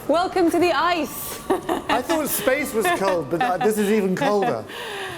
Welcome to the ice. I thought space was cold, but this is even colder.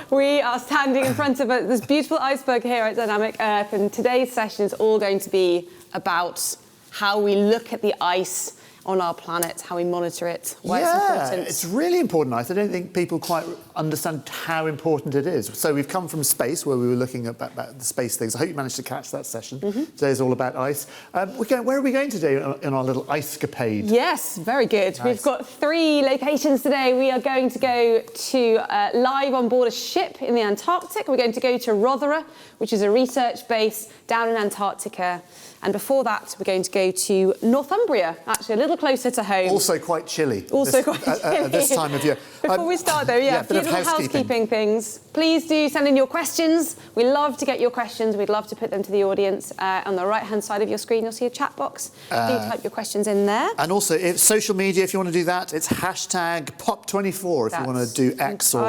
We are standing in front of this beautiful iceberg here at Dynamic Earth, and today's session is all going to be about how we look at the ice on our planet, how we monitor it, why it's important. It's really important ice. I don't think people quite understand how important it is. So we've come from space, where we were looking at the space things. I hope you managed to catch that session. Today's all about ice. Where are we going today in our little ice-capade? Yes, very good. Nice. We've got 3 locations today. We are going to go to live on board a ship in the Antarctic. We're going to go to Rothera, which is a research base down in Antarctica. And before that, we're going to go to Northumbria, actually a little closer to home. Also quite chilly. Also quite chilly. At this time of year. Before we start, though, a few little housekeeping things. Please do send in your questions. We love to get your questions. We'd love to put them to the audience. On the right-hand side of your screen, you'll see a chat box. Do type your questions in there. And also, social media, if you want to do that, it's #Pop24 if you want to do X or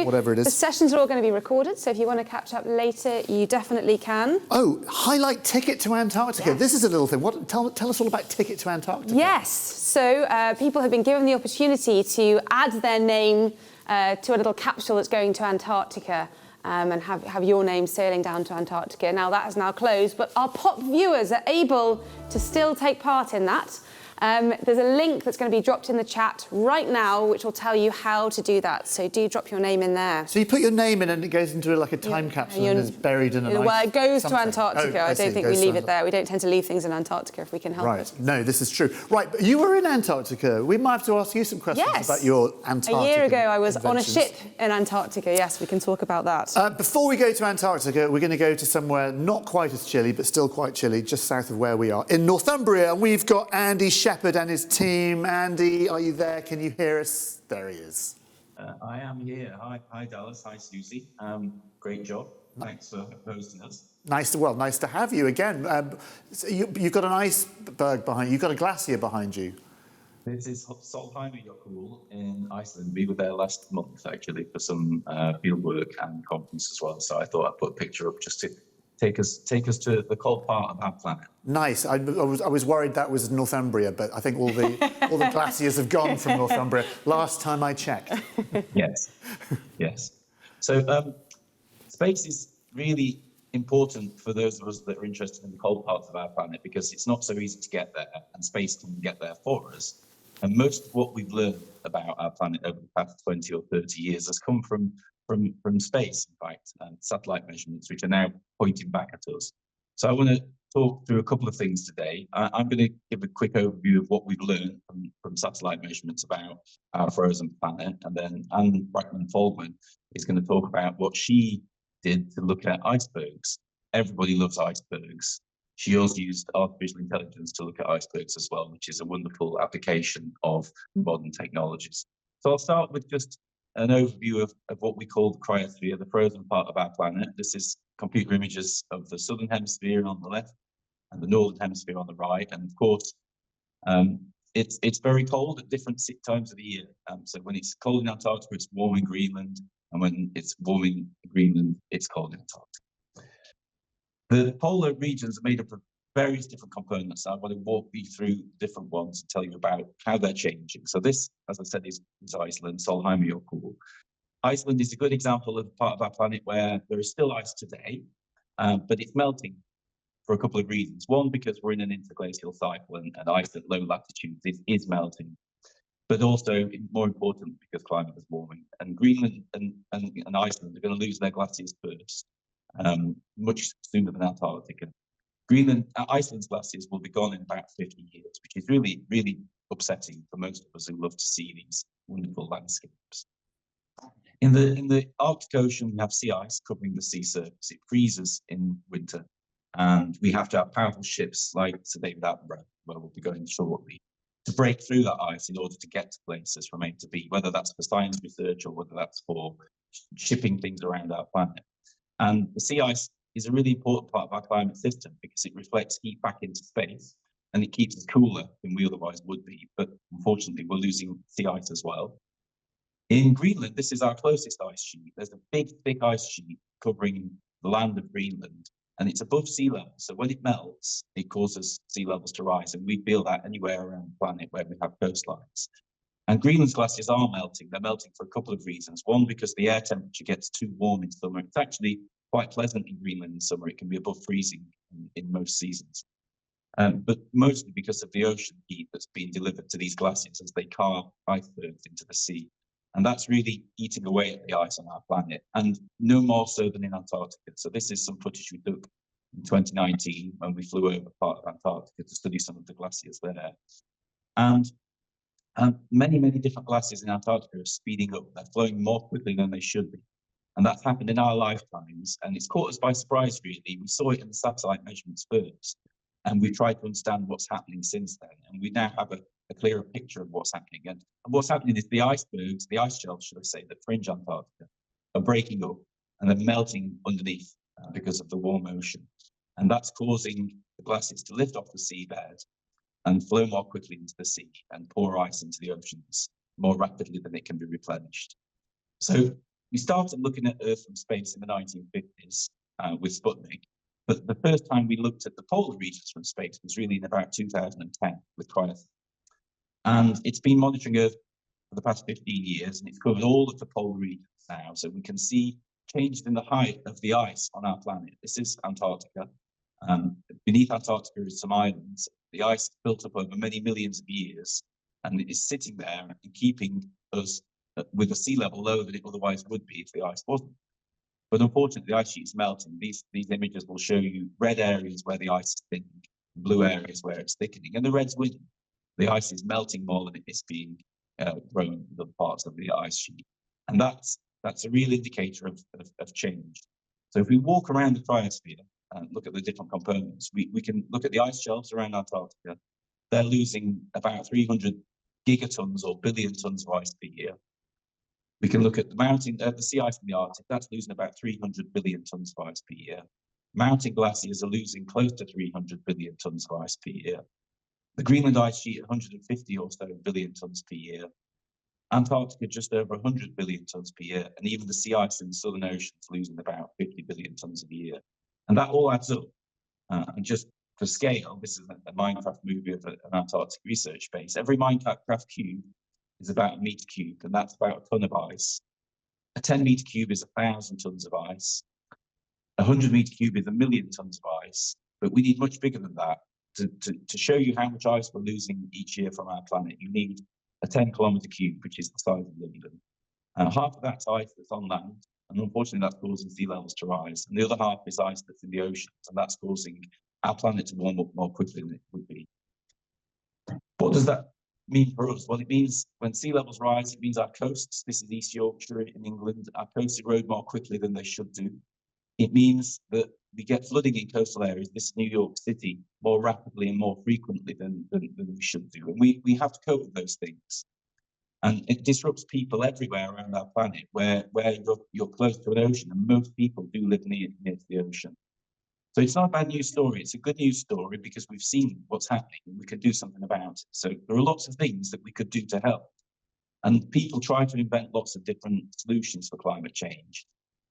whatever it is. The sessions are all going to be recorded, so if you want to catch up later, you definitely can. Oh, highlight Ticket to Antarctica. Yes. This is a little thing. Tell us all about Ticket to Antarctica. Yes. So people have been given the opportunity to add their name to a little capsule that's going to Antarctica and have your name sailing down to Antarctica. Now, that is now closed, but our POP viewers are able to still take part in that. There's a link that's going to be dropped in the chat right now, which will tell you how to do that. So do drop your name in there. So you put your name in and it goes into like a time capsule and is buried in a nice... Well, it goes to Antarctica. I don't think we leave it there. We don't tend to leave things in Antarctica if we can help it. No, this is true. Right, but you were in Antarctica. We might have to ask you some questions about your Antarctica. A year ago, I was on a ship in Antarctica. Yes, we can talk about that. Before we go to Antarctica, we're going to go to somewhere not quite as chilly, but still quite chilly, just south of where we are, in Northumbria. And we've got Andy Shepherd and his team. Andy, are you there? Can you hear us? There he is. I am here. Hi, Dallas. Hi, Susie. Great job. Thanks for hosting us. Nice to have you again. So you've got an iceberg behind you. You've got a glacier behind you. This is Solheimafjökull in Iceland. We were there last month, actually, for some field work and conference as well. So I thought I'd put a picture up just to take us to the cold part of our planet. Nice. I was worried that was Northumbria, but I think all the glaciers have gone from Northumbria. Last time I checked. Yes. So space is really important for those of us that are interested in the cold parts of our planet because it's not so easy to get there, and space can get there for us. And most of what we've learned about our planet over the past 20 or 30 years has come from space, in fact, and satellite measurements, which are now pointing back at us. So I want to talk through a couple of things today. I'm going to give a quick overview of what we've learned from satellite measurements about our frozen planet, and then Anne Brackman-Foldman is going to talk about what she did to look at icebergs. Everybody loves icebergs. She also used artificial intelligence to look at icebergs as well, which is a wonderful application of modern technologies. So I'll start with just an overview of what we call the cryosphere, the frozen part of our planet. This is computer images of the southern hemisphere on the left and the northern hemisphere on the right. And of course, it's very cold at different times of the year. So when it's cold in Antarctica, it's warm in Greenland. And when it's warm in Greenland, it's cold in Antarctica. The polar regions are made up of various different components. I want to walk you through different ones and tell you about how they're changing. So this, as I said, is Iceland, Solheimafjökull. Iceland is a good example of part of our planet where there is still ice today, but it's melting for a couple of reasons. One, because we're in an interglacial cycle and ice at low latitudes is melting. But also, more important, because climate is warming. And Greenland and Iceland are going to lose their glaciers first, much sooner than Antarctica. Iceland's glaciers will be gone in about 50 years, which is really, really upsetting for most of us who love to see these wonderful landscapes. In the Arctic Ocean, we have sea ice covering the sea surface. It freezes in winter, and we have to have powerful ships like Sir David Attenborough, where we'll be going shortly, to break through that ice in order to get to places from A to B, whether that's for science research or whether that's for shipping things around our planet. And the sea ice is a really important part of our climate system because it reflects heat back into space and it keeps us cooler than we otherwise would be. But unfortunately, we're losing sea ice as well. In Greenland, this is our closest ice sheet. There's a big, thick ice sheet covering the land of Greenland. and it's above sea level. So when it melts, it causes sea levels to rise, and we feel that anywhere around the planet where we have coastlines. And Greenland's glaciers are melting. They're melting for a couple of reasons. One, because the air temperature gets too warm in summer. It's actually quite pleasant in Greenland in summer. It can be above freezing in most seasons. But mostly because of the ocean heat that's being delivered to these glaciers as they carve icebergs into the sea. And that's really eating away at the ice on our planet, and no more so than in Antarctica. So this is some footage we took in 2019 when we flew over part of Antarctica to study some of the glaciers there. And many, many different glaciers in Antarctica are speeding up. They're flowing more quickly than they should be. And that's happened in our lifetimes. And it's caught us by surprise, really. We saw it in the satellite measurements first. And we tried to understand what's happening since then. And we now have a clearer picture of what's happening. And what's happening is the icebergs, the ice shelves, should I say, that fringe Antarctica are breaking up and they're melting underneath because of the warm ocean. And that's causing the glaciers to lift off the seabed and flow more quickly into the sea and pour ice into the oceans more rapidly than it can be replenished. So we started looking at Earth from space in the 1950s with Sputnik. But the first time we looked at the polar regions from space was really in about 2010 with Cryosat. And it's been monitoring Earth for the past 15 years, and it's covered all of the polar regions now. So we can see changes in the height of the ice on our planet. This is Antarctica. Beneath Antarctica is some islands. The ice built up over many millions of years, and it is sitting there and keeping us with a sea level lower than it otherwise would be if the ice wasn't. But unfortunately, the ice sheet is melting. These images will show you red areas where the ice is thinning, blue areas where it's thickening, and the red's winning. The ice is melting more than it is being thrown in the parts of the ice sheet. And that's a real indicator of change. So if we walk around the cryosphere and look at the different components, we can look at the ice shelves around Antarctica. They're losing about 300 gigatons or billion tons of ice per year. We can look at the sea ice in the Arctic. That's losing about 300 billion tons of ice per year. Mountain glaciers are losing close to 300 billion tons of ice per year. The Greenland ice sheet, 150 or so billion tons per year. Antarctica, just over 100 billion tons per year. And even the sea ice in the Southern Ocean is losing about 50 billion tons a year. And that all adds up. And just for scale, this is a Minecraft movie of an Antarctic research base. Every Minecraft cube is about a meter cube, and that's about a ton of ice. A 10-meter cube is 1,000 tons of ice. A 100-meter cube is 1,000,000 tons of ice. But we need much bigger than that. To show you how much ice we're losing each year from our planet, you need a 10-kilometer cube, which is the size of London. Half of that's ice that's on land, and unfortunately that's causing sea levels to rise. And the other half is ice that's in the oceans, and that's causing our planet to warm up more quickly than it would be. What does that mean for us? Well, it means when sea levels rise, it means our coasts, this is East Yorkshire in England, our coasts erode more quickly than they should do. It means that we get flooding in coastal areas, this is New York City, more rapidly and more frequently than we should do. And we have to cope with those things. And it disrupts people everywhere around our planet where you're close to an ocean, and most people do live near to the ocean. So it's not a bad news story, it's a good news story because we've seen what's happening and we can do something about it. So there are lots of things that we could do to help. And people try to invent lots of different solutions for climate change.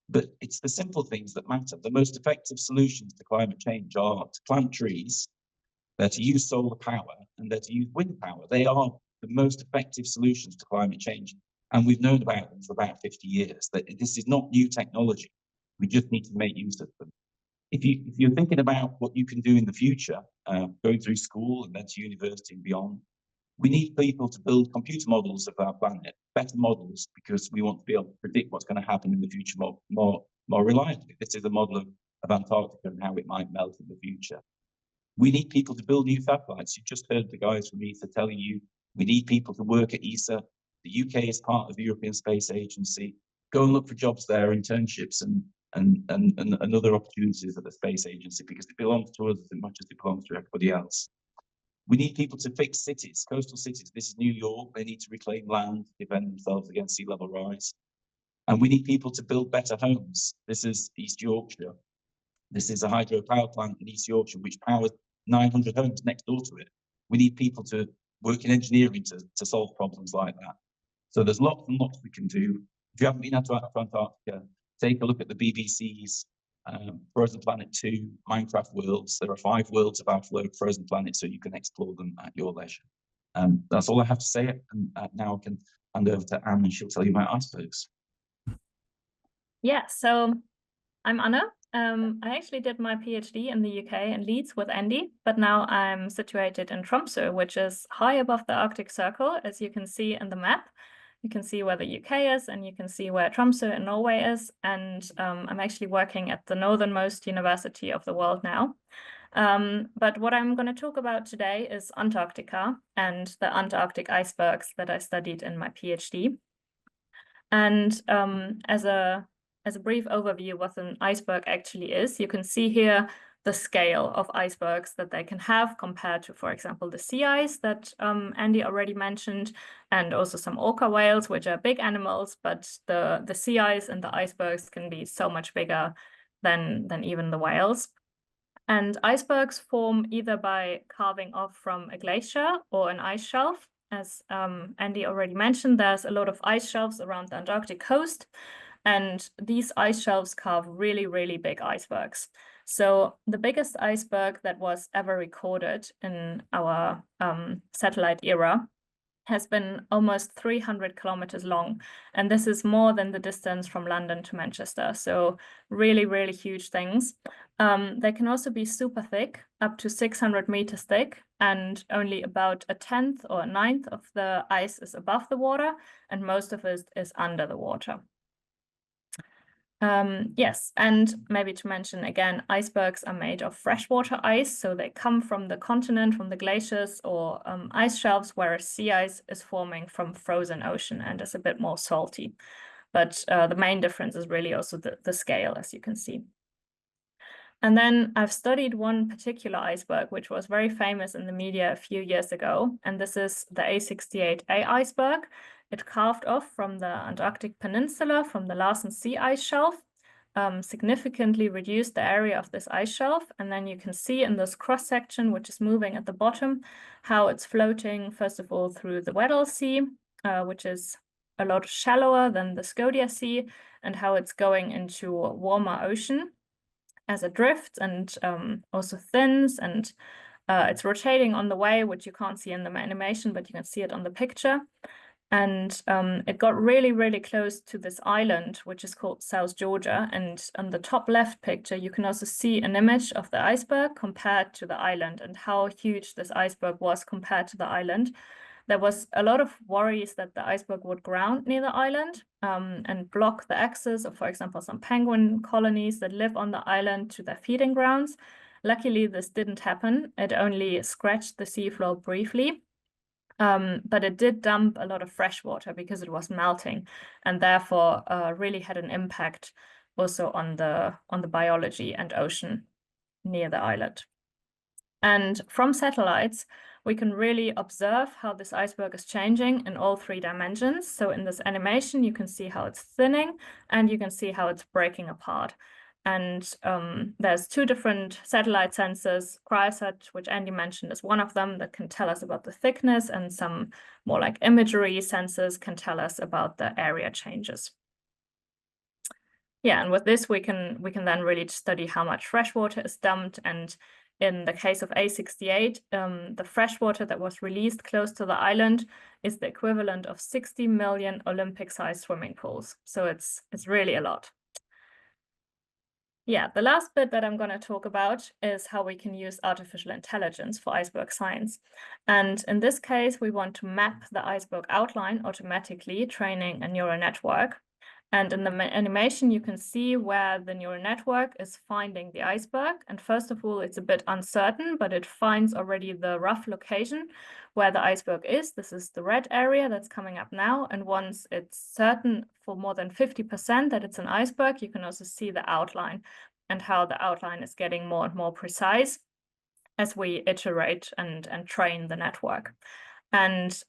But it's the simple things that matter. The most effective solutions to climate change are to plant trees, they're to use solar power, and they're to use wind power. They are the most effective solutions to climate change. And we've known about them for about 50 years. That this is not new technology. We just need to make use of them. If you're thinking about what you can do in the future, going through school and then to university and beyond, we need people to build computer models of our planet, better models, because we want to be able to predict what's going to happen in the future more reliably. This is a model of Antarctica and how it might melt in the future. We need people to build new satellites. You just heard the guys from ESA telling you we need people to work at ESA. The UK is part of the European Space Agency. Go and look for jobs there, internships and other opportunities at the Space Agency, because it belongs to us as much as it belongs to everybody else. We need people to fix cities, coastal cities. This is New York. They need to reclaim land, defend themselves against sea level rise. And we need people to build better homes. This is East Yorkshire. This is a hydropower plant in East Yorkshire, which powers 900 homes next door to it. We need people to work in engineering to solve problems like that. So there's lots and lots we can do. If you haven't been out to Antarctica, take a look at the BBC's Frozen Planet 2, Minecraft Worlds. There are 5 worlds of our Frozen Planet, so you can explore them at your leisure. That's all I have to say. And now I can hand over to Anne, and she'll tell you about icebergs. Yeah, so I'm Anna. I actually did my PhD in the UK in Leeds with Andy, but now I'm situated in Tromsø, which is high above the Arctic Circle, as you can see in the map. You can see where the UK is, and you can see where Tromsø in Norway is. And I'm actually working at the northernmost university of the world now. But what I'm going to talk about today is Antarctica and the Antarctic icebergs that I studied in my PhD. And as a brief overview what an iceberg actually is, you can see here the scale of icebergs that they can have compared to, for example, the sea ice that Andy already mentioned, and also some orca whales, which are big animals, but the sea ice and the icebergs can be so much bigger than even the whales. And icebergs form either by carving off from a glacier or an ice shelf. As Andy already mentioned, there's a lot of ice shelves around the Antarctic coast, and these ice shelves carve really, really big icebergs. So the biggest iceberg that was ever recorded in our satellite era has been almost 300 kilometers long. And this is more than the distance from London to Manchester. So really, really huge things. They can also be super thick, up to 600 meters thick, and only about a 10th or a 9th of the ice is above the water, and most of it is under the water. Yes, and maybe to mention again, icebergs are made of freshwater ice, so they come from the continent, from the glaciers or ice shelves, whereas sea ice is forming from frozen ocean and is a bit more salty. But the main difference is really also the scale, as you can see. And then I've studied one particular iceberg, which was very famous in the media a few years ago, and this is the A68A iceberg. It carved off from the Antarctic Peninsula, from the Larsen Sea ice shelf, significantly reduced the area of this ice shelf. And then you can see in this cross-section, which is moving at the bottom, how it's floating, first of all, through the Weddell Sea, which is a lot shallower than the Scotia Sea, and how it's going into a warmer ocean as it drifts and also thins, and it's rotating on the way, which you can't see in the animation, but you can see it on the picture. And it got really, really close to this island, which is called South Georgia. And on the top left picture, you can also see an image of the iceberg compared to the island and how huge this iceberg was compared to the island. There was a lot of worries that the iceberg would ground near the island and block the access of, for example, some penguin colonies that live on the island to their feeding grounds. Luckily, this didn't happen. It only scratched the seafloor briefly. But it did dump a lot of fresh water because it was melting, and therefore really had an impact also on the biology and ocean near the island. And from satellites, we can really observe how this iceberg is changing in all 3 dimensions. So in this animation, you can see how it's thinning, and you can see how it's breaking apart. And there's 2 different satellite sensors, Cryosat, which Andy mentioned, is one of them that can tell us about the thickness, and some more like imagery sensors can tell us about the area changes. Yeah, and with this, we can then really study how much fresh water is dumped. And in the case of A68, the fresh water that was released close to the island is the equivalent of 60 million Olympic-sized swimming pools. So it's really a lot. Yeah, the last bit that I'm going to talk about is how we can use artificial intelligence for iceberg science. And in this case, we want to map the iceberg outline automatically, training a neural network. And in the animation, you can see where the neural network is finding the iceberg. And first of all, it's a bit uncertain, but it finds already the rough location where the iceberg is. This is the red area that's coming up now. And once it's certain for more than 50% that it's an iceberg, you can also see the outline and how the outline is getting more and more precise as we iterate and train the network. And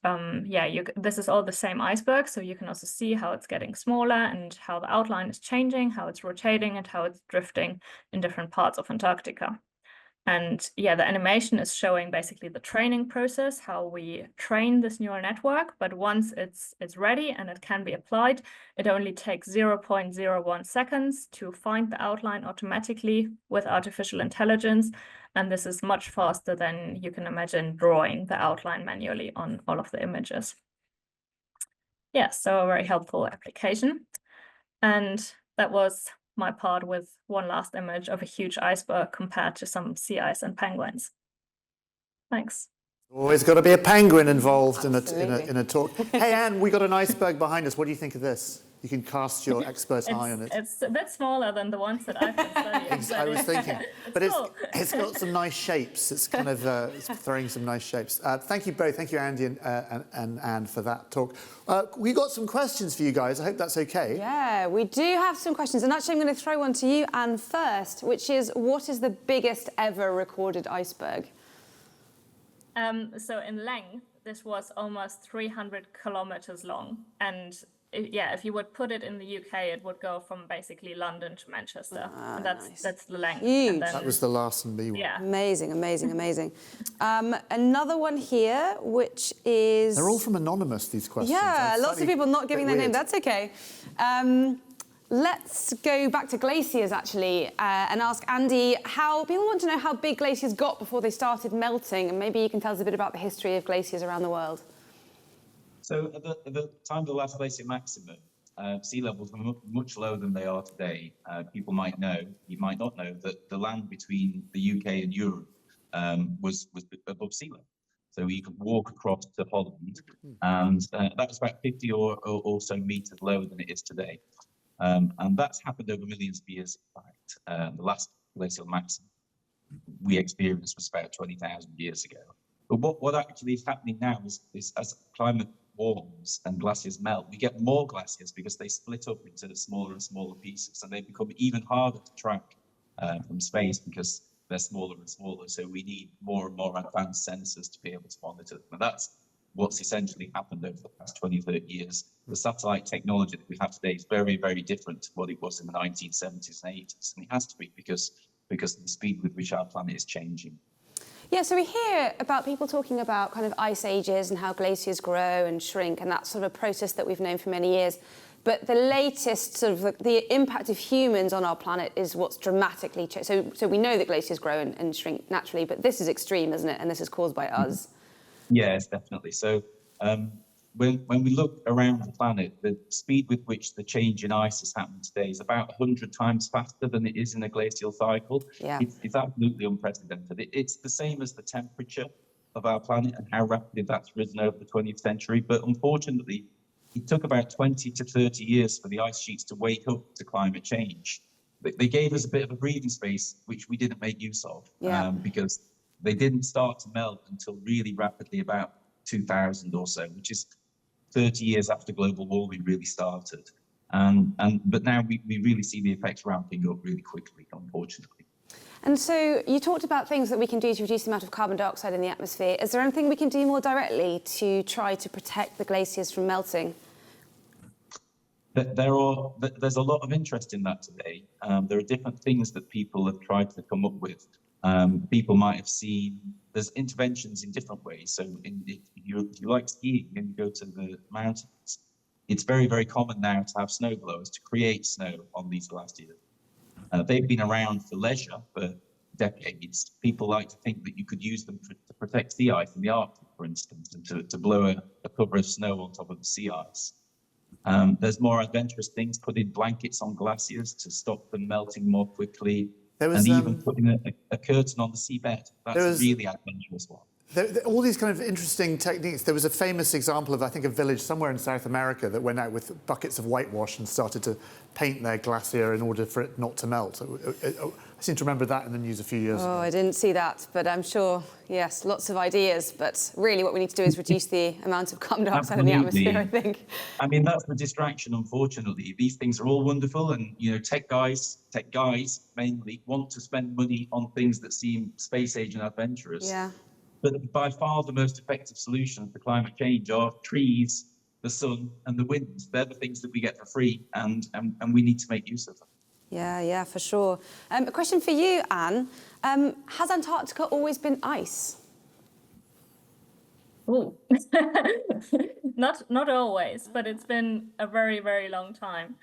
yeah, this is all the same iceberg, so you can also see how it's getting smaller and how the outline is changing, how it's rotating, and how it's drifting in different parts of Antarctica. And yeah, the animation is showing basically the training process, how we train this neural network. But once it's ready and it can be applied, it only takes 0.01 seconds to find the outline automatically with artificial intelligence. And this is much faster than you can imagine drawing the outline manually on all of the images. Yeah, so a very helpful application. And that was my part with one last image of a huge iceberg compared to some sea ice and penguins. Thanks. Always got to be a penguin involved in a talk. Hey, Anne, we got an iceberg behind us. What do you think of this? You can cast your expert eye on it. It's a bit smaller than the ones that I've been studying. I was thinking, but cool. it's got some nice shapes. It's kind of it's throwing some nice shapes. Thank you both. Thank you, Andy and Anne, for that talk. We got some questions for you guys. I hope that's okay. Yeah, we do have some questions. And actually, I'm going to throw one to you, Anne, first, which is, what is the biggest ever recorded iceberg? So in length, this was almost 300 kilometers long. And yeah, if you would put it in the UK, it would go from basically London to Manchester. And that's the length. Huge. That was the Larsen B one. Yeah. Amazing, amazing, amazing. Another one here, which is... They're all from Anonymous, these questions. Yeah, lots of people not giving their name. That's okay. Let's go back to glaciers, actually, and ask Andy how... People want to know how big glaciers got before they started melting, and maybe you can tell us a bit about the history of glaciers around the world. So at the time of the last glacier maximum, sea levels were much lower than they are today. People might know, you might not know, that the land between the UK and Europe was above sea level. So you could walk across to Holland, and that was about 50 or so meters lower than it is today. And that's happened over millions of years, in fact. The last glacial maximum we experienced was about 20,000 years ago. But what actually is happening now is as climate warms and glaciers melt, we get more glaciers because they split up into smaller and smaller pieces, and they become even harder to track from space because they're smaller and smaller. So we need more and more advanced sensors to be able to monitor them. And that's what's essentially happened over the past 20, 30 years. The satellite technology that we have today is very, very different to what it was in the 1970s and 80s. And it has to be because of the speed with which our planet is changing. Yeah, so we hear about people talking about kind of ice ages and how glaciers grow and shrink, and that's sort of a process that we've known for many years. But the latest sort of the impact of humans on our planet is what's dramatically changed. So we know that glaciers grow and shrink naturally, but this is extreme, isn't it? And this is caused by us. Yes, definitely. So when we look around the planet, the speed with which the change in ice has happened today is about 100 times faster than it is in a glacial cycle. Yeah. It's absolutely unprecedented. It's the same as the temperature of our planet and how rapidly that's risen over the 20th century. But unfortunately, it took about 20 to 30 years for the ice sheets to wake up to climate change. They gave us a bit of a breathing space, which we didn't make use of, because they didn't start to melt until really rapidly, about 2000 or so, which is 30 years after global warming really started. But now we really see the effects ramping up really quickly, unfortunately. And so you talked about things that we can do to reduce the amount of carbon dioxide in the atmosphere. Is there anything we can do more directly to try to protect the glaciers from melting? There's a lot of interest in that today. There are different things that people have tried to come up with. People might have seen there's interventions in different ways. So if you like skiing and you go to the mountains, it's very, very common now to have snow blowers to create snow on these glaciers. They've been around for leisure for decades. People like to think that you could use them to protect sea ice in the Arctic, for instance, and to blow a cover of snow on top of the sea ice. There's more adventurous things, putting blankets on glaciers to stop them melting more quickly. And even putting a curtain on the seabed. That's a really adventurous one. All these kind of interesting techniques. There was a famous example of, I think, a village somewhere in South America that went out with buckets of whitewash and started to paint their glacier in order for it not to melt. I seem to remember that in the news a few years ago. Oh, I didn't see that, but I'm sure, yes, lots of ideas. But really what we need to do is reduce the amount of carbon dioxide in the atmosphere, I think. I mean, that's the distraction, unfortunately. These things are all wonderful, and, you know, tech guys mainly want to spend money on things that seem space-age and adventurous. Yeah. But by far the most effective solutions to climate change are trees, the sun, and the wind. They're the things that we get for free, and we need to make use of them. Yeah, for sure. A question for you, Anne. Has Antarctica always been ice? Oh, not always, but it's been a very, very long time.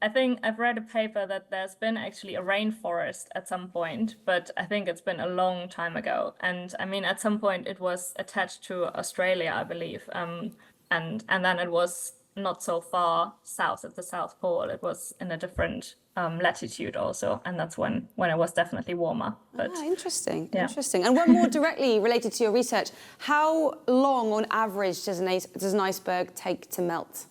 I think I've read a paper that there's been actually a rainforest at some point, but I think it's been a long time ago. And I mean, at some point it was attached to Australia, I believe. And then it was not so far south at the South Pole. It was in a different latitude also, and that's when it was definitely warmer. But interesting. Yeah. And one more directly related to your research: how long, on average, does an iceberg take to melt?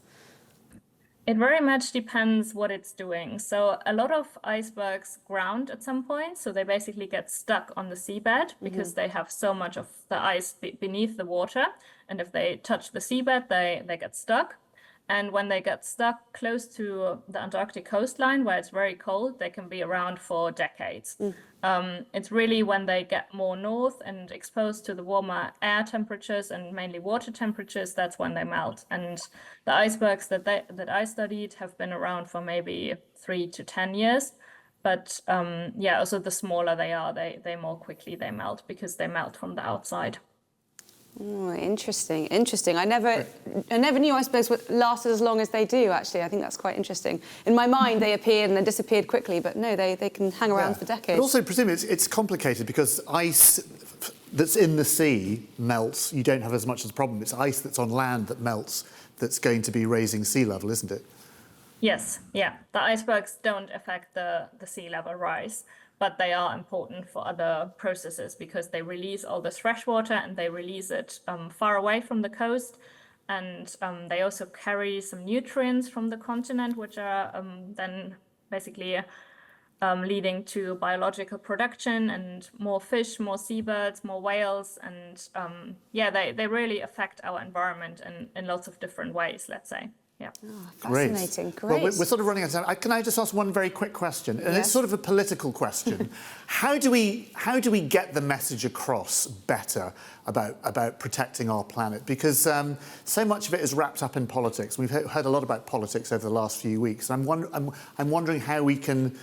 It very much depends what it's doing. So a lot of icebergs ground at some point, so they basically get stuck on the seabed because they have so much of the ice beneath the water, and if they touch the seabed, they get stuck. And when they get stuck close to the Antarctic coastline, where it's very cold, they can be around for decades. It's really when they get more north and exposed to the warmer air temperatures and mainly water temperatures, that's when they melt. And the icebergs that I studied have been around for maybe 3 to 10 years. But also the smaller they are, they more quickly they melt because they melt from the outside. Oh, interesting. I never knew icebergs lasted as long as they do, actually. I think that's quite interesting. In my mind, they appeared and then disappeared quickly, but no, they can hang around for decades. But also, presumably, it's complicated because ice that's in the sea melts. You don't have as much of a problem. It's ice that's on land that melts that's going to be raising sea level, isn't it? Yes, yeah. The icebergs don't affect the sea level rise, but they are important for other processes because they release all this fresh water and they release it far away from the coast. And they also carry some nutrients from the continent, which are then basically leading to biological production and more fish, more seabirds, more whales. And they really affect our environment in lots of different ways, let's say. Yeah. Oh, fascinating. Great. Well, we're sort of running out of time. Can I just ask one very quick question? And it's sort of a political question. How do we get the message across better about protecting our planet? Because so much of it is wrapped up in politics. We've heard a lot about politics over the last few weeks. I'm wondering how we can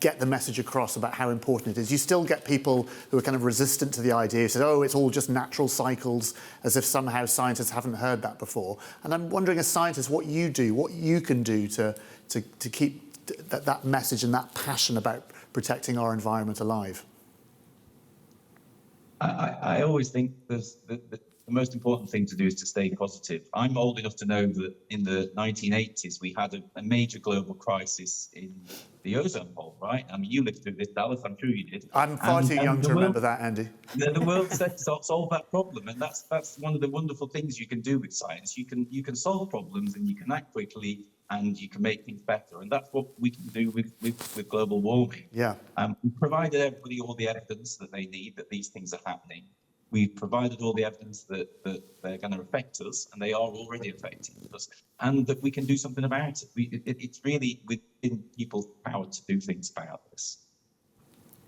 get the message across about how important it is. You still get people who are kind of resistant to the idea, who say, oh, it's all just natural cycles, as if somehow scientists haven't heard that before. And I'm wondering, as scientists, what you can do to keep that message and that passion about protecting our environment alive. I always think the most important thing to do is to stay positive. I'm old enough to know that in the 1980s, we had a major global crisis in the ozone hole, right? I mean, you lived through this, Dallas, I'm sure you did. I'm far too young to remember that, Andy. The world set to solve that problem, and that's one of the wonderful things you can do with science. You can solve problems and you can act quickly and you can make things better, and that's what we can do with global warming. Yeah. We provided everybody all the evidence that they need that these things are happening. We've provided all the evidence that they're going to affect us, and they are already affecting us, and that we can do something about it. It's really within people's power to do things about this.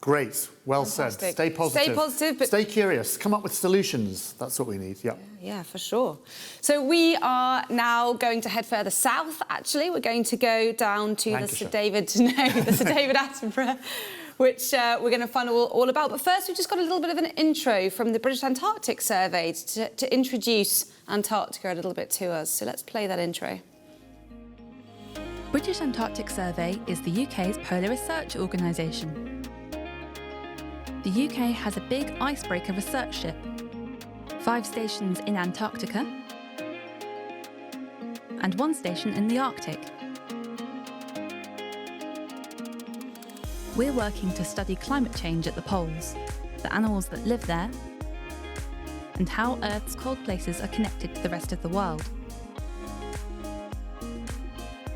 Great. Well Fantastic. said. Stay positive. Stay positive, but stay curious. Come up with solutions. That's what we need. Yeah. Yeah, for sure. So we are now going to head further south, actually. We're going to go down to the Sir David Attenborough, which we're going to find all about. But first, we've just got a little bit of an intro from the British Antarctic Survey to introduce Antarctica a little bit to us. So let's play that intro. British Antarctic Survey is the UK's polar research organisation. The UK has a big icebreaker research ship, 5 stations in Antarctica, and 1 station in the Arctic. We're working to study climate change at the poles, the animals that live there, and how Earth's cold places are connected to the rest of the world.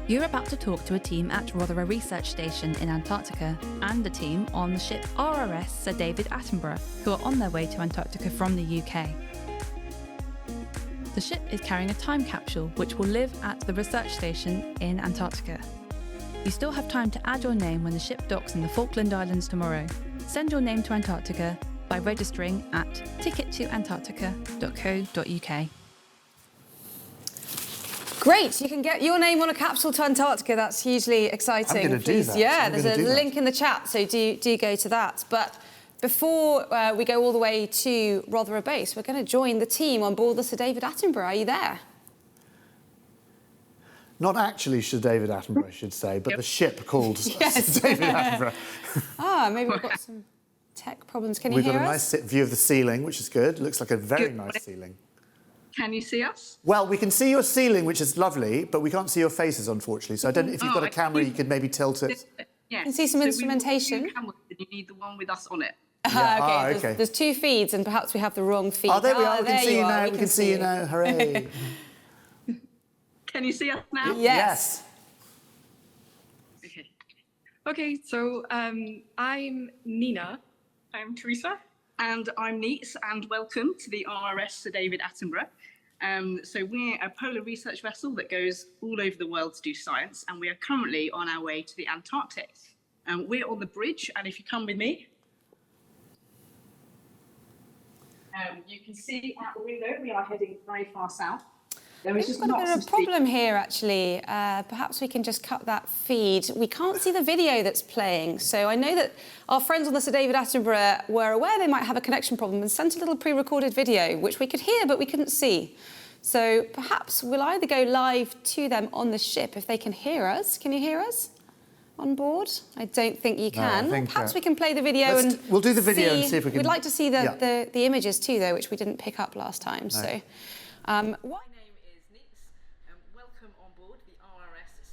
You're about to talk to a team at Rothera Research Station in Antarctica and a team on the ship RRS Sir David Attenborough, who are on their way to Antarctica from the UK. The ship is carrying a time capsule which will live at the research station in Antarctica. You still have time to add your name when the ship docks in the Falkland Islands tomorrow. Send your name to Antarctica by registering at tickettoantarctica.co.uk. Great, you can get your name on a capsule to Antarctica. That's hugely exciting. I'm going to do that. Yeah, there's a link in the chat, so do go to that. But before we go all the way to Rothera Base, we're going to join the team on board the Sir David Attenborough. Are you there? Not actually Sir David Attenborough, I should say, but the ship called Sir David Attenborough. Maybe we've got some tech problems. Can you hear us? We've got a nice view of the ceiling, which is good. Looks like a very nice ceiling. Can you see us? Well, we can see your ceiling, which is lovely, but we can't see your faces, unfortunately. So I don't know if you've got a camera, you could maybe tilt it. Yeah. You can see some instrumentation. You need the one with us on it. Okay. There's two feeds, and perhaps we have the wrong feed. Oh, there we are. We can see you now. We can see you now. Hooray. Can you see us now? Yes. Okay, so I'm Nina. I'm Teresa. And I'm Neets, and welcome to the RRS Sir David Attenborough. So we're a polar research vessel that goes all over the world to do science, and we are currently on our way to the Antarctic. We're on the bridge, and if you come with me, you can see out the window we are heading very far south. There is We've got a bit of a problem here, actually. Perhaps we can just cut that feed. We can't see the video that's playing. So I know that our friends on the Sir David Attenborough were aware they might have a connection problem and sent a little pre-recorded video, which we could hear, but we couldn't see. So perhaps we'll either go live to them on the ship if they can hear us. Can you hear us on board? I don't think you can. No, perhaps we can play the video we'll do the video and see if we can... We'd like to see the images too, though, which we didn't pick up last time. No. So,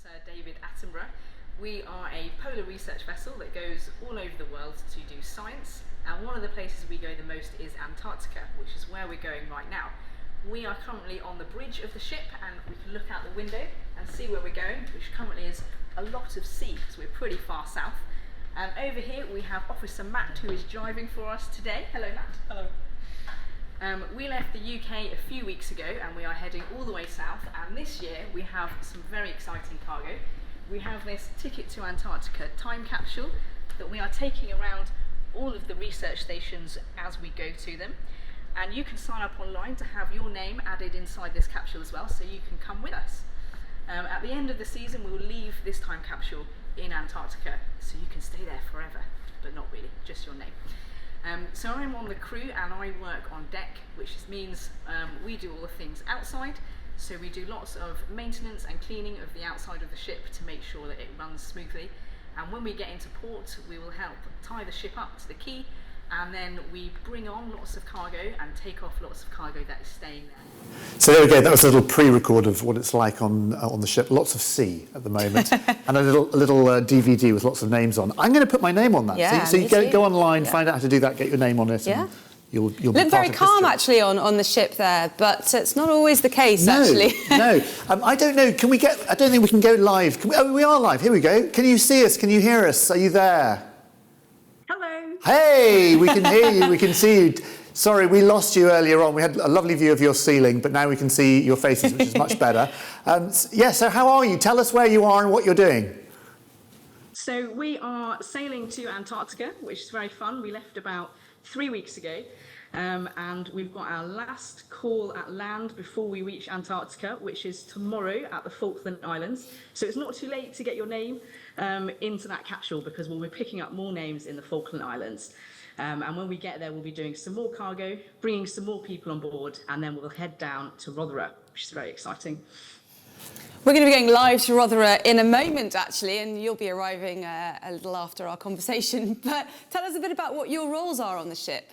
Sir David Attenborough. We are a polar research vessel that goes all over the world to do science, and one of the places we go the most is Antarctica, which is where we're going right now. We are currently on the bridge of the ship, and we can look out the window and see where we're going, which currently is a lot of sea because we're pretty far south. And over here we have Officer Matt, who is driving for us today. Hello, Matt. Hello. We left the UK a few weeks ago, and we are heading all the way south, and this year we have some very exciting cargo. We have this Ticket to Antarctica time capsule that we are taking around all of the research stations as we go to them, and you can sign up online to have your name added inside this capsule as well, so you can come with us. At the end of the season we will leave this time capsule in Antarctica, so you can stay there forever, but not really, just your name. So I'm on the crew and I work on deck, which means we do all the things outside. So we do lots of maintenance and cleaning of the outside of the ship to make sure that it runs smoothly. And when we get into port, we will help tie the ship up to the quay, and then we bring on lots of cargo and take off lots of cargo that is staying there. So there we go. That was a little pre-record of what it's like on the ship. Lots of sea at the moment, and a little DVD with lots of names on. I'm going to put my name on that. Yeah, so you go online, find out how to do that, get your name on it. Yeah. And you'll be look very calm actually on the ship there, but it's not always the case actually. No, I don't know. Can we get? I don't think we can go live. Can we, we are live. Here we go. Can you see us? Can you hear us? Are you there? hello. Hey, we can hear you. We can see you. Sorry, we lost you earlier on. We had a lovely view of your ceiling, but now we can see your faces, which is much better. So how are you? Tell us where you are and what you're doing. So we are sailing to Antarctica, which is very fun. We left about 3 weeks ago, and we've got our last call at land before we reach Antarctica, which is tomorrow at the Falkland Islands. So it's not too late to get your name into that capsule, because we'll be picking up more names in the Falkland Islands. And when we get there, we'll be doing some more cargo, bringing some more people on board, and then we'll head down to Rothera, which is very exciting. We're going to be going live to Rothera in a moment, actually, and you'll be arriving a little after our conversation. But tell us a bit about what your roles are on the ship.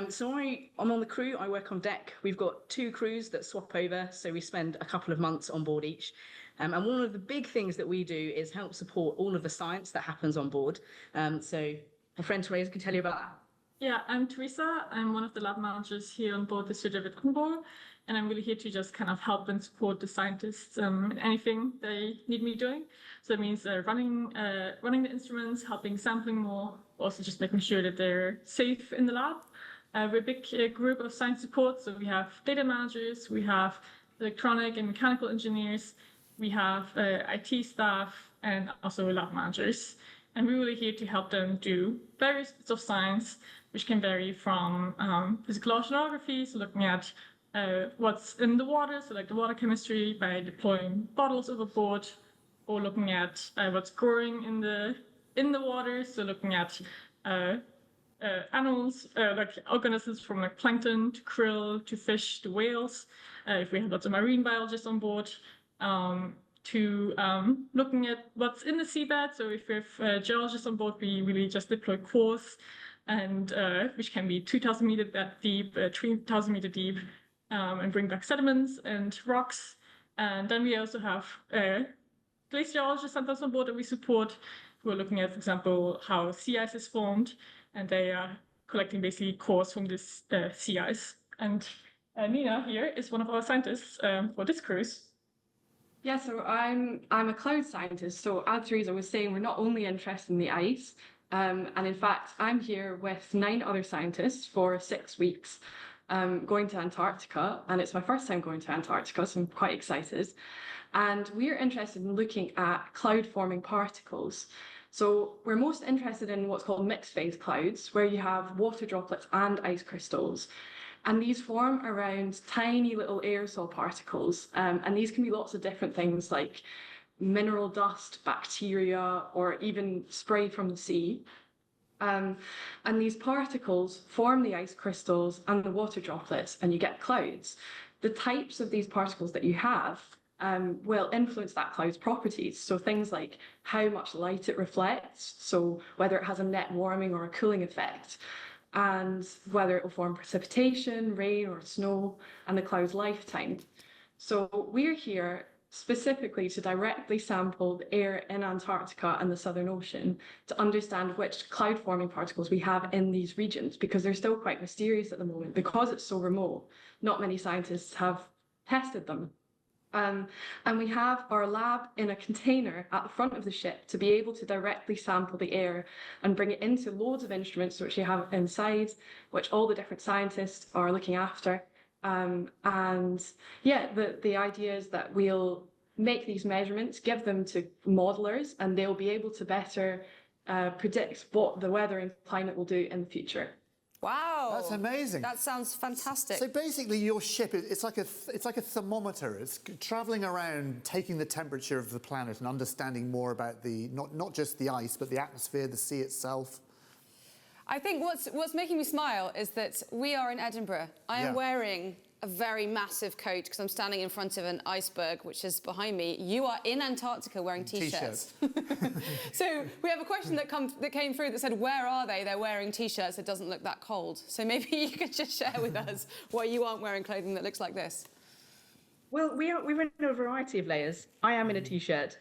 So I'm on the crew. I work on deck. We've got 2 crews that swap over, so we spend a couple of months on board each. And one of the big things that we do is help support all of the science that happens on board. So my friend Teresa can tell you about that. Yeah, I'm Teresa. I'm one of the lab managers here on board the Sir David Attenborough, and I'm really here to just kind of help and support the scientists in anything they need me doing. So that means running the instruments, helping sampling more, also just making sure that they're safe in the lab. We're a big group of science support, so we have data managers, we have electronic and mechanical engineers, we have IT staff, and also lab managers. And we're really here to help them do various bits of science, which can vary from physical oceanography, so looking at what's in the water, so like the water chemistry by deploying bottles overboard, or looking at what's growing in the water, so looking at animals, like organisms from like plankton to krill to fish to whales, if we have lots of marine biologists on board, to looking at what's in the seabed. So if we have geologists on board, we really just deploy cores, and which can be 2,000 meters that deep, 3,000 meter deep, and bring back sediments and rocks. And then we also have glaciologists sometimes on board that we support, who are looking at, for example, how sea ice is formed, and they are collecting basically cores from this sea ice. And Nina here is one of our scientists for this cruise. Yeah, so I'm a cloud scientist. So as Teresa was saying, we're not only interested in the ice, and in fact, I'm here with 9 other scientists for 6 weeks, going to Antarctica, and it's my first time going to Antarctica, so I'm quite excited. And we're interested in looking at cloud-forming particles. So we're most interested in what's called mixed phase clouds, where you have water droplets and ice crystals. And these form around tiny little aerosol particles. And these can be lots of different things like mineral dust, bacteria, or even spray from the sea. And these particles form the ice crystals and the water droplets, and you get clouds. The types of these particles that you have will influence that cloud's properties. So things like how much light it reflects, so whether it has a net warming or a cooling effect, and whether it will form precipitation, rain or snow, and the cloud's lifetime. So we're here specifically to directly sample the air in Antarctica and the Southern Ocean to understand which cloud-forming particles we have in these regions, because they're still quite mysterious at the moment. Because it's so remote, not many scientists have tested them. And we have our lab in a container at the front of the ship to be able to directly sample the air and bring it into loads of instruments which you have inside, which all the different scientists are looking after. And yeah, the idea is that we'll make these measurements, give them to modelers, and they'll be able to better predict what the weather and climate will do in the future. Wow, that's amazing. That sounds fantastic. So basically, your ship it's like a thermometer. It's traveling around, taking the temperature of the planet and understanding more about the not just the ice, but the atmosphere, the sea itself. I think what's making me smile is that we are in Edinburgh. I am wearing a very massive coat because I'm standing in front of an iceberg, which is behind me. You are in Antarctica wearing T-shirts. So we have a question that came through that said, where are they? They're wearing T-shirts. It doesn't look that cold. So maybe you could just share with us why you aren't wearing clothing that looks like this. Well, we're in a variety of layers. I am in a T-shirt.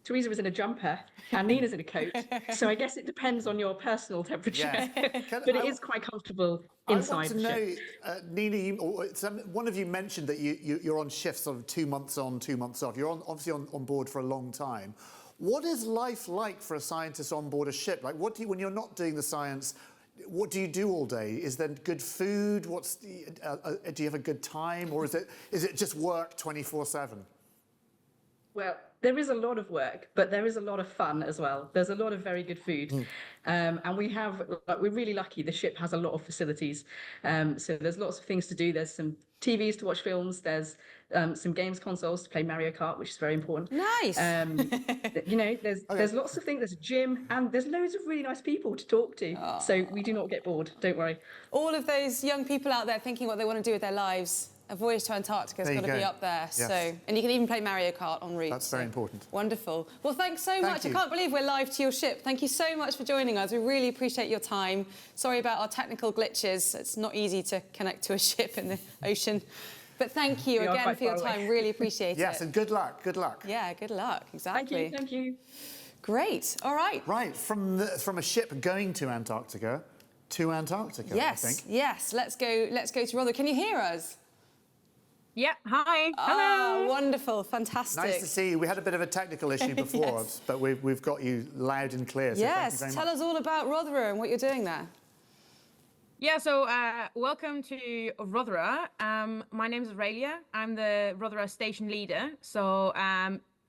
Teresa was in a jumper, and Nina's in a coat. So I guess it depends on your personal temperature. Yes. But it is quite comfortable inside. I want to know, Nina, one of you mentioned that you're on shifts sort of 2 months on, 2 months off. You're obviously on board for a long time. What is life like for a scientist on board a ship? Like, when you're not doing the science, what do you do all day? Is there good food? Do you have a good time, or is it just work 24/7? Well, there is a lot of work, but there is a lot of fun as well. There's a lot of very good food, and we're really lucky. The ship has a lot of facilities, so there's lots of things to do. There's some TVs to watch films. There's some games consoles to play Mario Kart, which is very important. Nice. There's lots of things. There's a gym, and there's loads of really nice people to talk to. Oh. So we do not get bored. Don't worry. All of those young people out there thinking what they want to do with their lives. A voyage to Antarctica has got to be up there. Yes. And you can even play Mario Kart en route. That's very important. Wonderful. Well, thanks so much. I can't believe we're live to your ship. Thank you so much for joining us. We really appreciate your time. Sorry about our technical glitches. It's not easy to connect to a ship in the ocean. But thank you again for your time. Really appreciate it. Yes, and good luck. Good luck. Yeah, good luck. Exactly. Thank you. Great. All right. Right, from a ship going to Antarctica to Antarctica. Yes. I think. Yes. Let's go to Rothera. Can you hear us? Yeah, hi. Hello. Oh, wonderful, fantastic. Nice to see you. We had a bit of a technical issue before, yes. But we've got you loud and clear. So yes, thank you very tell much. us all about Rothera and what you're doing there. Yeah, so welcome to Rothera. My name is Aurelia. I'm the Rothera station leader. So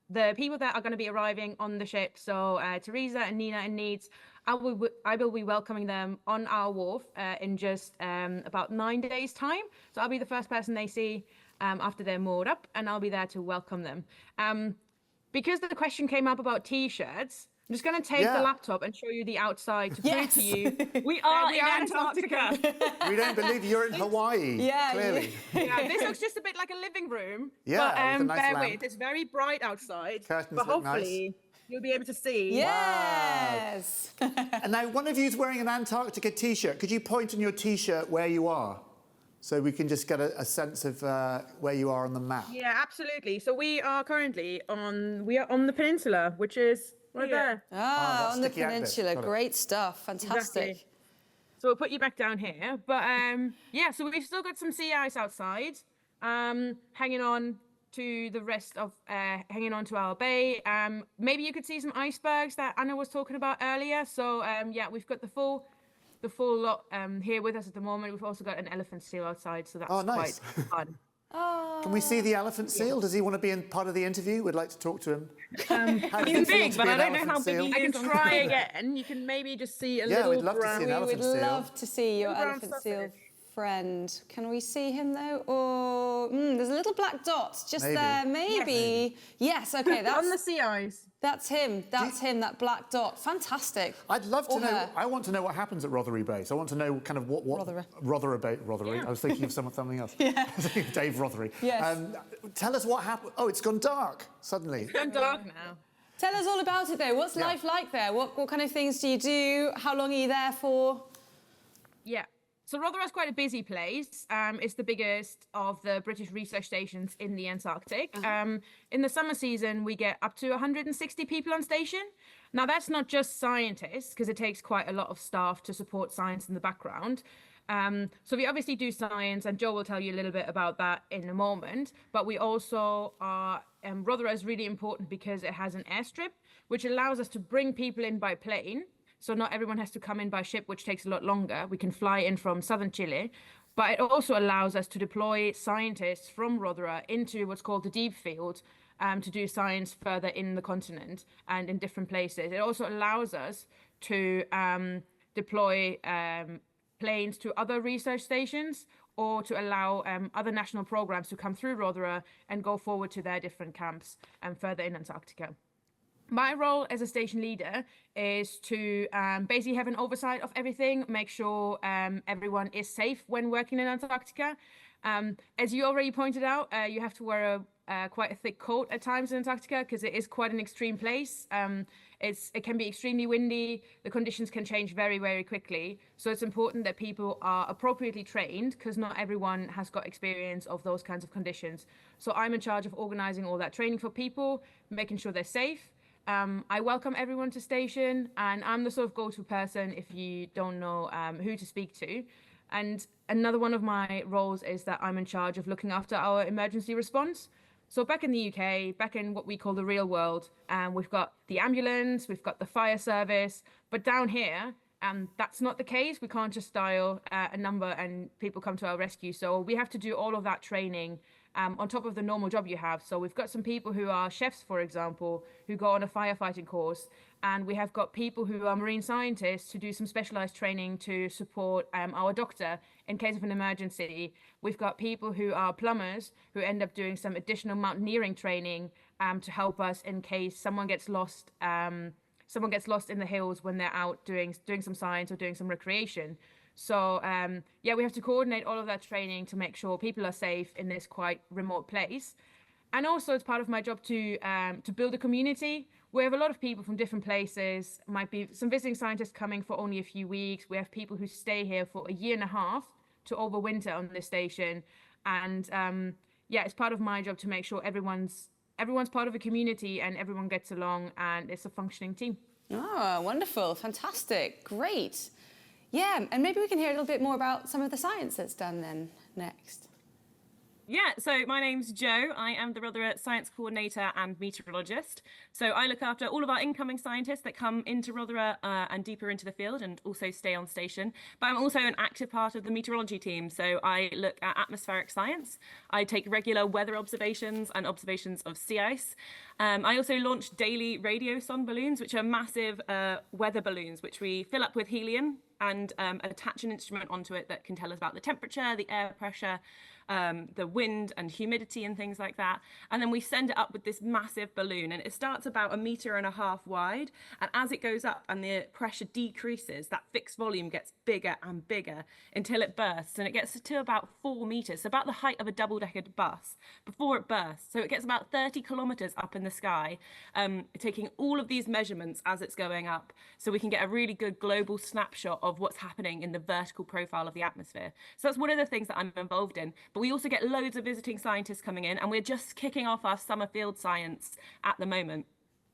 the people that are going to be arriving on the ship, so Teresa and Nina and Needs, I will be welcoming them on our wharf in just about 9 days' time. So I'll be the first person they see after they're moored up, and I'll be there to welcome them. Because the question came up about T-shirts, I'm just going to take the laptop and show you the outside to prove to you we are in Antarctica. We don't believe you're in Hawaii. Yeah, clearly. Yeah, this looks just a bit like a living room. Yeah, but with a nice bear lamp. with, it's very bright outside. Curtains but look hopefully you'll be able to see. Yes. And now one of you is wearing an Antarctica T-shirt. Could you point on your T-shirt where you are? So we can just get a sense of where you are on the map. Yeah, absolutely. So we are currently on the peninsula, which is right there. Ah, on the sticky out bit. peninsula. Got it. Great stuff. Fantastic. Exactly. So we'll put you back down here. But yeah, so we've still got some sea ice outside, hanging on to the rest of, hanging on to our bay. Maybe you could see some icebergs that Anna was talking about earlier. So yeah, we've got the full lot here with us at the moment. We've also got an elephant seal outside, so that's nice. quite fun. Can we see the elephant seal? Does he want to be in part of the interview? We'd like to talk to him. He's big, but I don't know how seal? big he is. I can try again. You can maybe just see a little we'd love to brown. see an We elephant would seal. love to see your Brown elephant seal sausage. friend. Can we see him though? Or there's a little black dot just Maybe. there. Maybe. Yes. Okay. That's on the sea ice. That's him. That's him. That black dot. Fantastic. I'd love to Or know. her. I want to know what happens at Rothera Base. I want to know kind of what Rothera. Yeah. I was thinking of something else. I was thinking of Dave Rothery. Yes. Tell us what happened. Oh, it's gone dark suddenly. It's gone dark now. Tell us all about it though. What's life like there? What kind of things do you do? How long are you there for? Yeah. So Rothera is quite a busy place. It's the biggest of the British research stations in the Antarctic. In the summer season, we get up to 160 people on station. Now, that's not just scientists, because it takes quite a lot of staff to support science in the background. So we obviously do science, and Joe will tell you a little bit about that in a moment. But we also are, Rothera is really important because it has an airstrip, which allows us to bring people in by plane. So not everyone has to come in by ship, which takes a lot longer. We can fly in from southern Chile, but it also allows us to deploy scientists from Rothera into what's called the deep field to do science further in the continent and in different places. It also allows us to deploy planes to other research stations or to allow other national programs to come through Rothera and go forward to their different camps further in Antarctica. My role as a station leader is to basically have an oversight of everything, make sure everyone is safe when working in Antarctica. As you already pointed out, you have to wear quite a thick coat at times in Antarctica because it is quite an extreme place. It can be extremely windy. The conditions can change very, very quickly. So it's important that people are appropriately trained because not everyone has got experience of those kinds of conditions. So I'm in charge of organizing all that training for people, making sure they're safe. I welcome everyone to station, and I'm the sort of go-to person if you don't know who to speak to. And another one of my roles is that I'm in charge of looking after our emergency response. So back in the UK, back in what we call the real world, we've got the ambulance, we've got the fire service, but down here, that's not the case. We can't just dial a number and people come to our rescue. So we have to do all of that training on top of the normal job you have. So we've got some people who are chefs, for example, who go on a firefighting course. And we have got people who are marine scientists who do some specialized training to support our doctor in case of an emergency. We've got people who are plumbers who end up doing some additional mountaineering training to help us in case someone gets lost. Someone gets lost in the hills when they're out doing some science or doing some recreation. So yeah, we have to coordinate all of that training to make sure people are safe in this quite remote place. And also it's part of my job to build a community. We have a lot of people from different places, might be some visiting scientists coming for only a few weeks. We have people who stay here for a year and a half to overwinter on this station. And yeah, it's part of my job to make sure everyone's part of a community and everyone gets along and it's a functioning team. Oh, wonderful. Fantastic. Great. Yeah, and maybe we can hear a little bit more about some of the science that's done then next. Yeah, so my name's Jo. I am the Rothera Science Coordinator and Meteorologist. So I look after all of our incoming scientists that come into Rothera and deeper into the field and also stay on station. But I'm also an active part of the meteorology team. So I look at atmospheric science. I take regular weather observations and observations of sea ice. I also launch daily radio sonde balloons, which are massive weather balloons, which we fill up with helium and attach an instrument onto it that can tell us about the temperature, the air pressure, the wind and humidity and things like that. And then we send it up with this massive balloon, and it starts about 1.5 meters wide. And as it goes up and the pressure decreases, that fixed volume gets bigger and bigger until it bursts. And it gets to about 4 meters, so about the height of a double-decker bus before it bursts. So it gets about 30 kilometers up in the sky, taking all of these measurements as it's going up, so we can get a really good global snapshot of what's happening in the vertical profile of the atmosphere. So that's one of the things that I'm involved in. But we also get loads of visiting scientists coming in, and we're just kicking off our summer field science at the moment.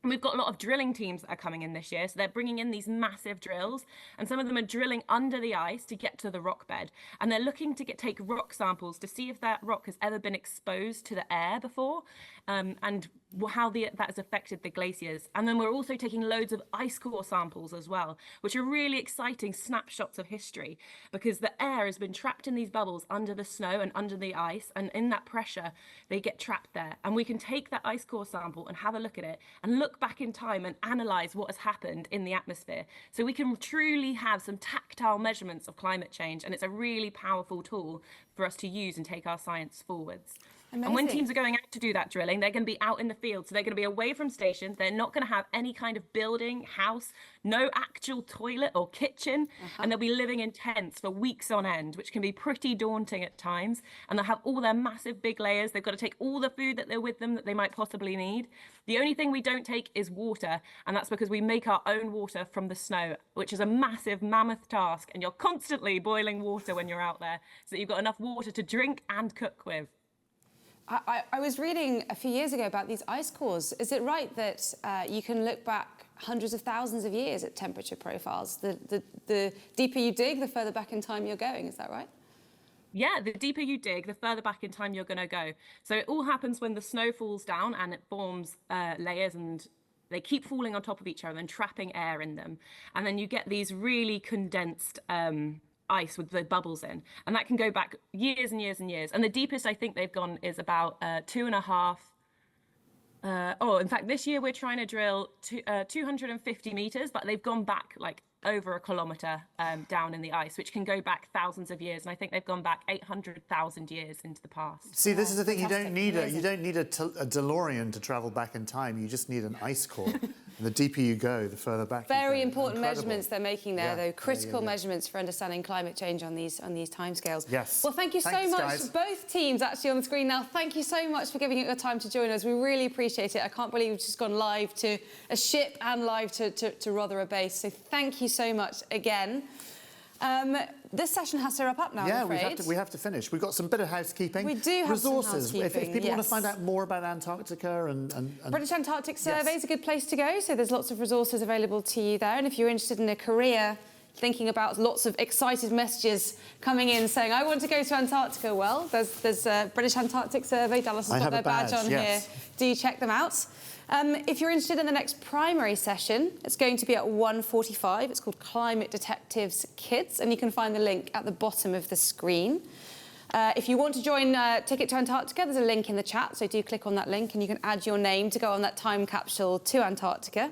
And we've got a lot of drilling teams that are coming in this year, so they're bringing in these massive drills, and some of them are drilling under the ice to get to the rock bed, and they're looking to take rock samples to see if that rock has ever been exposed to the air before, and how that has affected the glaciers. And then we're also taking loads of ice core samples as well, which are really exciting snapshots of history, because the air has been trapped in these bubbles under the snow and under the ice, and in that pressure they get trapped there. And we can take that ice core sample and have a look at it and look back in time and analyze what has happened in the atmosphere, so we can truly have some tactile measurements of climate change. And it's a really powerful tool for us to use and take our science forwards. Amazing. And when teams are going out to do that drilling, they're going to be out in the field. So they're going to be away from stations. They're not going to have any kind of building, house, no actual toilet or kitchen. And they'll be living in tents for weeks on end, which can be pretty daunting at times. And they'll have all their massive big layers. They've got to take all the food that they're with them that they might possibly need. The only thing we don't take is water. And that's because we make our own water from the snow, which is a massive mammoth task. And you're constantly boiling water when you're out there, so that you've got enough water to drink and cook with. I was reading a few years ago about these ice cores. Is it right that you can look back hundreds of thousands of years at temperature profiles? The deeper you dig, the further back in time you're going, is that right? Yeah, the deeper you dig, the further back in time you're going to go. So it all happens when the snow falls down and it forms layers, and they keep falling on top of each other and trapping air in them. And then you get these really condensed ice with the bubbles in, and that can go back years and years and years. And the deepest I think they've gone is about 2.5. In fact, this year we're trying to drill 250 meters, but they've gone back like over 1 kilometer down in the ice, which can go back thousands of years. And I think they've gone back 800,000 years into the past. See, this is the thing. You don't need a DeLorean to travel back in time. You just need an ice core. And the deeper you go, the further back. Very important measurements they're making there, though. Critical measurements for understanding climate change on these timescales. Yes. Well, thank you so much, guys. Both teams actually on the screen now. Thank you so much for giving it your time to join us. We really appreciate it. I can't believe we've just gone live to a ship and live to Rothera Base. So thank you so much again. This session has to wrap up now, I'm afraid. we have to finish. We've got some bit of housekeeping. We do have resources. Some housekeeping, if people want to find out more about Antarctica and British Antarctic Survey is a good place to go. So there's lots of resources available to you there. And if you're interested in a career, thinking about lots of excited messages coming in saying, I want to go to Antarctica, well, there's British Antarctic Survey. Dallas has got their badge on here. Do check them out. If you're interested in the next primary session, it's going to be at 1:45. It's called Climate Detectives Kids, and you can find the link at the bottom of the screen. If you want to join Ticket to Antarctica, there's a link in the chat, so do click on that link and you can add your name to go on that time capsule to Antarctica.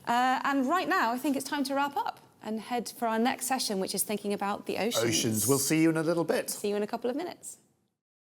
And right now, I think it's time to wrap up and head for our next session, which is thinking about the oceans. We'll see you in a little bit. See you in a couple of minutes.